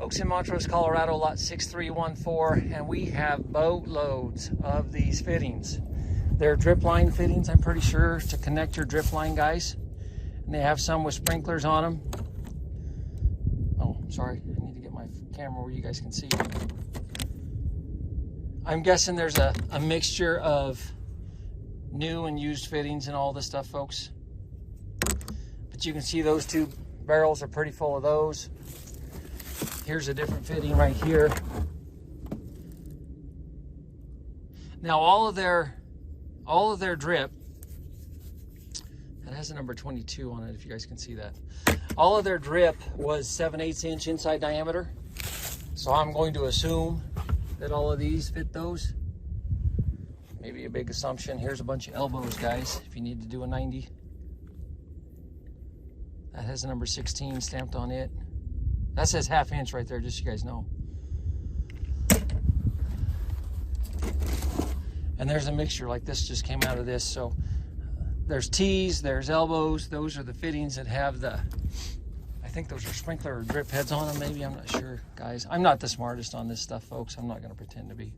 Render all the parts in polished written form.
Folks in Montrose, Colorado, lot 6314, and we have boatloads of these fittings. They're drip line fittings, I'm pretty sure, to connect your drip line, guys. And they have some with sprinklers on them. Oh, sorry, I need to get my camera where you guys can see. I'm guessing there's a mixture of new and used fittings and all this stuff, folks. But you can see those two barrels are pretty full of those. Here's a different fitting right here. Now all of their drip, that has a number 22 on it if you guys can see that. All of their drip was 7/8 inch inside diameter. So I'm going to assume that all of these fit those. Maybe a big assumption. Here's a bunch of elbows, guys, if you need to do a 90. That has a number 16 stamped on it. That says 1/2 inch right there, just so you guys know. And there's a mixture, like this just came out of this. So there's T's, there's elbows. Those are the fittings that have the, I think those are sprinkler or drip heads on them, maybe. I'm not sure, guys. I'm not the smartest on this stuff, folks. I'm not going to pretend to be.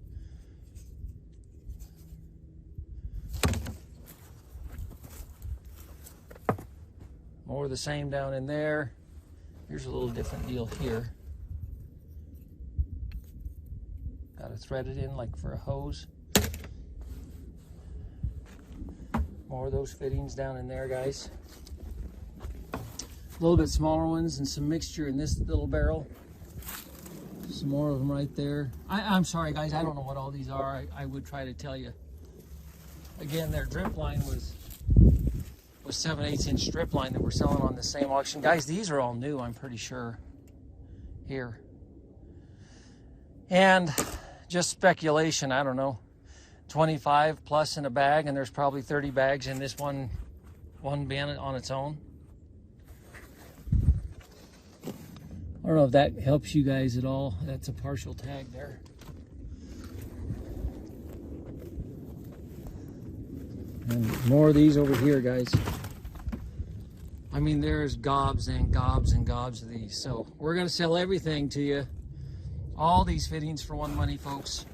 More of the same down in there. Here's a little different deal here. Got to thread it in like for a hose. More of those fittings down in there, guys. A little bit smaller ones and some mixture in this little barrel. Some more of them right there. I'm sorry, guys, I don't know what all these are. I would try to tell you. Again, their drip line was 7/8 inch strip line that we're selling on the same auction. Guys, these are all new, I'm pretty sure, here. And just speculation, I don't know, 25 plus in a bag, and there's probably 30 bags in this one bin on its own. I don't know if that helps you guys at all. That's a partial tag there. And more of these over here, guys. I mean, there's gobs and gobs and gobs of these. So we're going to sell everything to you. All these fittings for one money, folks.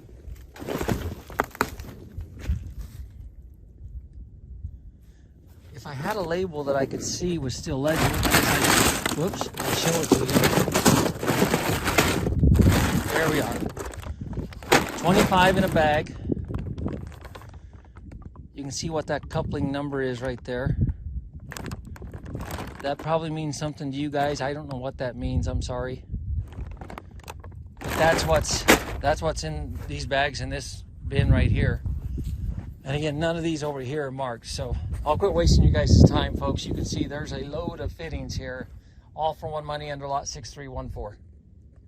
If I had a label that I could see was still legible, whoops, I'll show it to you. There we are. 25 in a bag. You can see what that coupling number is right there. That probably means something to you guys. I don't know what that means. I'm sorry. But that's what's in these bags in this bin right here. And again, none of these over here are marked. So I'll quit wasting you guys' time, folks. You can see there's a load of fittings here, all for one money under lot 6314.